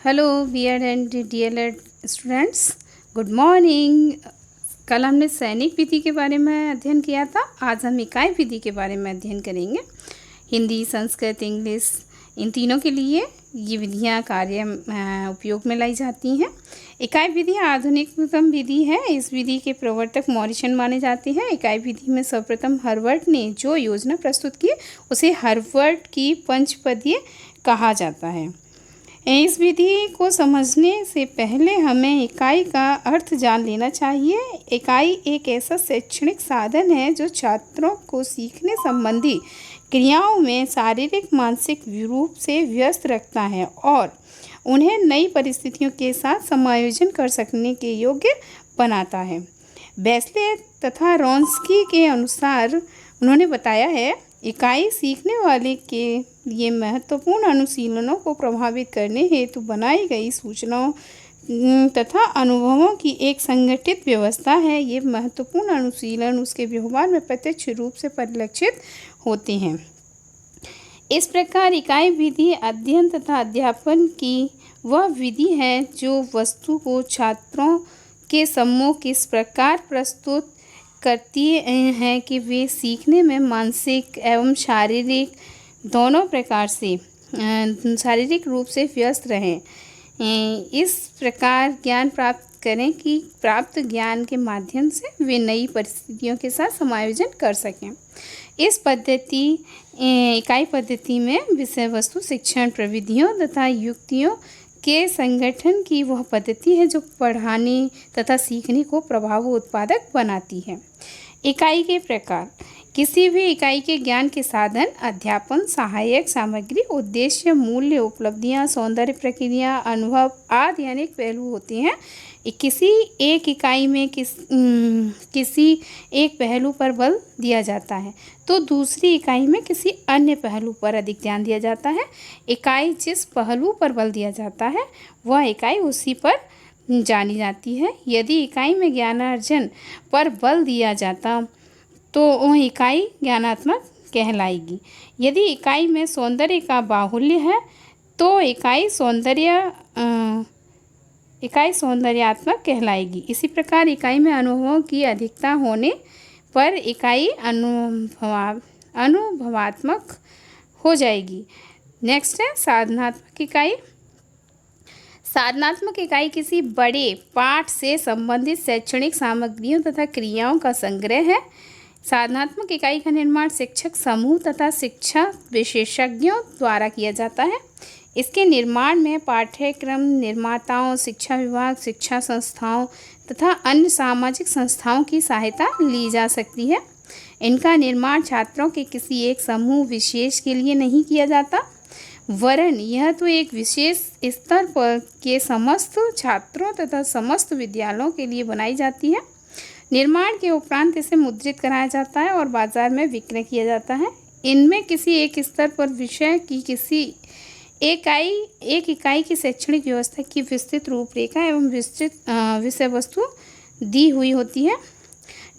Hello dear and dear students, good morning. कल हमने सैनिक विधि के बारे में अध्ययन किया था। आज हम इकाई विधि के बारे में अध्ययन करेंगे। हिंदी, संस्कृत, इंग्लिश, इन तीनों के लिए ये विधियाँ उपयोग में लाई जाती हैं। इकाई विधि आधुनिकतम विधि है। इस विधि के प्रवर्तक मॉरिसन माने जाते हैं। इकाई विधि में सर्वप्रथम हर्वर्ट ने जो योजना प्रस्तुत की उसे हर्वर्ट की पंचपदीय कहा जाता है। इस विधि को समझने से पहले हमें इकाई का अर्थ जान लेना चाहिए। इकाई एक ऐसा शैक्षणिक साधन है जो छात्रों को सीखने संबंधी क्रियाओं में शारीरिक मानसिक रूप से व्यस्त रखता है और उन्हें नई परिस्थितियों के साथ समायोजन कर सकने के योग्य बनाता है। बेस्ले तथा रॉन्स्की के अनुसार उन्होंने बताया है, इकाई सीखने वाले के लिए महत्वपूर्ण अनुशीलनों को प्रभावित करने हेतु बनाई गई सूचनाओं तथा अनुभवों की एक संगठित व्यवस्था है। ये महत्वपूर्ण अनुशीलन उसके व्यवहार में प्रत्यक्ष रूप से परिलक्षित होते हैं। इस प्रकार इकाई विधि अध्ययन तथा अध्यापन की वह विधि है जो वस्तु को छात्रों के सम्मुख इस प्रकार प्रस्तुत करती हैं कि वे सीखने में मानसिक एवं शारीरिक दोनों प्रकार से शारीरिक रूप से व्यस्त रहें। इस प्रकार ज्ञान प्राप्त करें कि प्राप्त ज्ञान के माध्यम से वे नई परिस्थितियों के साथ समायोजन कर सकें। इस इकाई पद्धति में विषय वस्तु शिक्षण प्रविधियों तथा युक्तियों के संगठन की वह पद्धति है जो पढ़ाने तथा सीखने को प्रभावी उत्पादक बनाती है। इकाई के प्रकार। किसी भी इकाई के ज्ञान के साधन, अध्यापन, सहायक सामग्री, उद्देश्य, मूल्य, उपलब्धियां, सौंदर्य प्रक्रिया, अनुभव आदि अनेक पहलू होते हैं। किसी एक इकाई में किसी एक पहलू पर बल दिया जाता है तो दूसरी इकाई में किसी अन्य पहलू पर अधिक ध्यान दिया जाता है। इकाई जिस पहलू पर बल दिया जाता है वह इकाई उसी पर जानी जाती है। यदि इकाई में ज्ञानार्जन पर बल दिया जाता तो वह इकाई ज्ञानात्मक कहलाएगी। यदि इकाई में सौंदर्य का बाहुल्य है तो इकाई सौंदर्यात्मक कहलाएगी। इसी प्रकार इकाई में अनुभवों की अधिकता होने पर इकाई अनुभवात्मक हो जाएगी। नेक्स्ट है साधनात्मक इकाई। साधनात्मक इकाई किसी बड़े पाठ से संबंधित शैक्षणिक सामग्रियों तथा क्रियाओं का संग्रह है। साधनात्मक इकाई का निर्माण शिक्षक समूह तथा शिक्षा विशेषज्ञों द्वारा किया जाता है। इसके निर्माण में पाठ्यक्रम निर्माताओं, शिक्षा विभाग, शिक्षा संस्थाओं तथा अन्य सामाजिक संस्थाओं की सहायता ली जा सकती है। इनका निर्माण छात्रों के किसी एक समूह विशेष के लिए नहीं किया जाता, वरन यह तो एक विशेष स्तर पर के समस्त छात्रों तथा समस्त विद्यालयों के लिए बनाई जाती है। निर्माण के उपरांत इसे मुद्रित कराया जाता है और बाजार में विक्रय किया जाता है। इनमें किसी एक स्तर पर विषय की किसी एक इकाई की शैक्षणिक व्यवस्था की विस्तृत रूपरेखा एवं विस्तृत विषय वस्तु दी हुई होती है।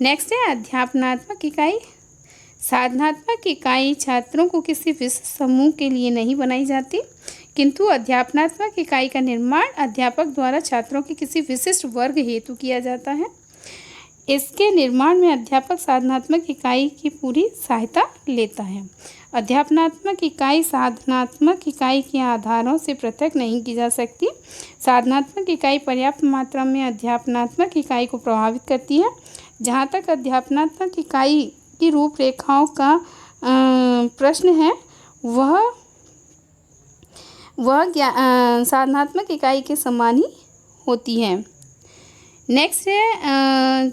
नेक्स्ट है अध्यापनात्मक इकाई। साधनात्मक इकाई छात्रों को किसी विशिष्ट समूह के लिए नहीं बनाई जाती, किंतु अध्यापनात्मक इकाई का निर्माण अध्यापक द्वारा छात्रों के किसी विशिष्ट वर्ग हेतु किया जाता है। इसके निर्माण में अध्यापक साधनात्मक इकाई की पूरी सहायता लेता है। अध्यापनात्मक इकाई साधनात्मक इकाई के आधारों से पृथक नहीं की जा सकती। साधनात्मक इकाई पर्याप्त मात्रा में अध्यापनात्मक इकाई को प्रभावित करती है। जहाँ तक अध्यापनात्मक इकाई की रूपरेखाओं का प्रश्न है, वह साधनात्मक इकाई के समान ही होती है। नेक्स्ट है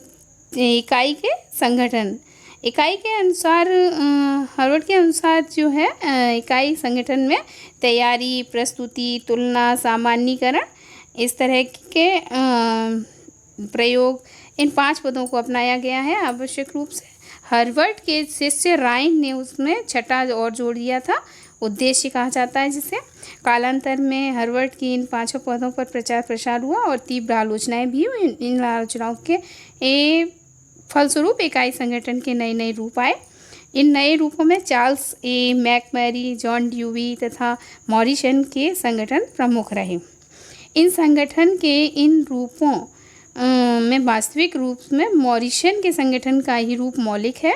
इकाई के संगठन। इकाई के अनुसार हार्वर्ड के अनुसार जो है इकाई संगठन में तैयारी, प्रस्तुति, तुलना, सामान्यीकरण, इस तरह के प्रयोग, इन 5 पदों को अपनाया गया है आवश्यक रूप से। हार्वर्ड के शिष्य राइन ने उसमें 6ठा और जोड़ दिया था, उद्देश्य कहा जाता है जिसे। कालांतर में हार्वर्ड की इन 5 पदों पर प्रचार प्रसार हुआ और तीव्र आलोचनाएं भी हुई। इन आलोचनाओं के फलस्वरूप इकाई संगठन के नए रूप आए। इन नए रूपों में चार्ल्स ए मैकमरी, जॉन ड्यूवी तथा मॉरिसन के संगठन प्रमुख रहे। इन संगठन के इन रूपों में वास्तविक रूप में मॉरिशन के संगठन का ही रूप मौलिक है।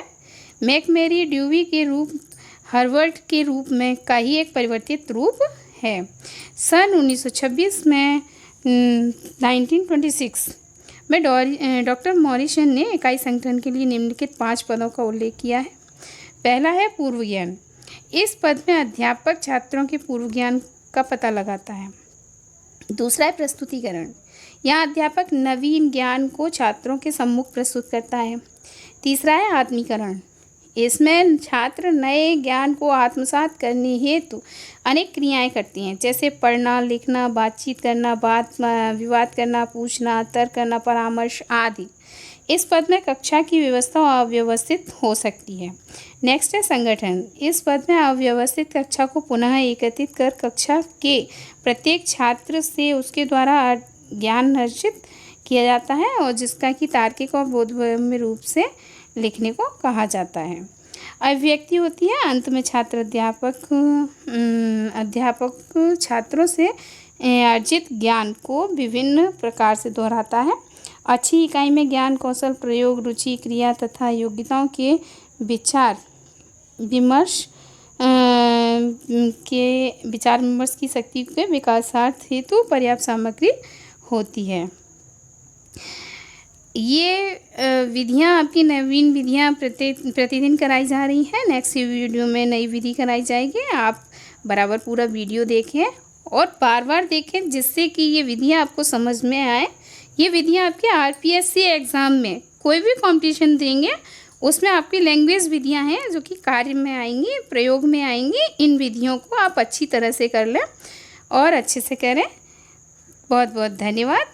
मैकमेरी ड्यूवी के रूप हार्वर्ड के रूप में का ही एक परिवर्तित रूप है। सन 1926 में 1926 में डॉक्टर मॉरिसन ने इकाई संगठन के लिए निम्नलिखित 5 पदों का उल्लेख किया है। पहला है पूर्व ज्ञान। इस पद में अध्यापक छात्रों के पूर्व ज्ञान का पता लगाता है। दूसरा है प्रस्तुतिकरण। यहाँ अध्यापक नवीन ज्ञान को छात्रों के सम्मुख प्रस्तुत करता है। तीसरा है आत्मीकरण। इसमें छात्र नए ज्ञान को आत्मसात करने हेतु अनेक क्रियाएं करती हैं, जैसे पढ़ना, लिखना, बातचीत करना, विवाद करना, पूछना, तर्क करना, परामर्श आदि। इस पद में कक्षा की व्यवस्था अव्यवस्थित हो सकती है। नेक्स्ट है संगठन। इस पद में अव्यवस्थित कक्षा को पुनः एकत्रित कर कक्षा के प्रत्येक छात्र से उसके द्वारा ज्ञान अर्जित किया जाता है और जिसका कि तार्किक और बोधगम्य रूप से लिखने को कहा जाता है। अभिव्यक्ति होती है। अंत में छात्र अध्यापक छात्रों से अर्जित ज्ञान को विभिन्न प्रकार से दोहराता है। अच्छी इकाई में ज्ञान, कौशल, प्रयोग, रुचि, क्रिया तथा योग्यताओं के विचार विमर्श की शक्ति के विकासार्थ हेतु पर्याप्त सामग्री होती है। ये विधियाँ आपकी नवीन विधियाँ प्रतिदिन कराई जा रही हैं। नेक्स्ट वीडियो में नई विधि कराई जाएगी। आप बराबर पूरा वीडियो देखें और बार बार देखें, जिससे कि ये विधियाँ आपको समझ में आए। ये विधियाँ आपके आरपीएससी एग्ज़ाम में कोई भी कंपटीशन देंगे उसमें आपकी लैंग्वेज विधियाँ हैं जो कि कार्य में आएंगी, प्रयोग में आएंगी। इन विधियों को आप अच्छी तरह से कर लें और अच्छे से करें। बहुत बहुत धन्यवाद।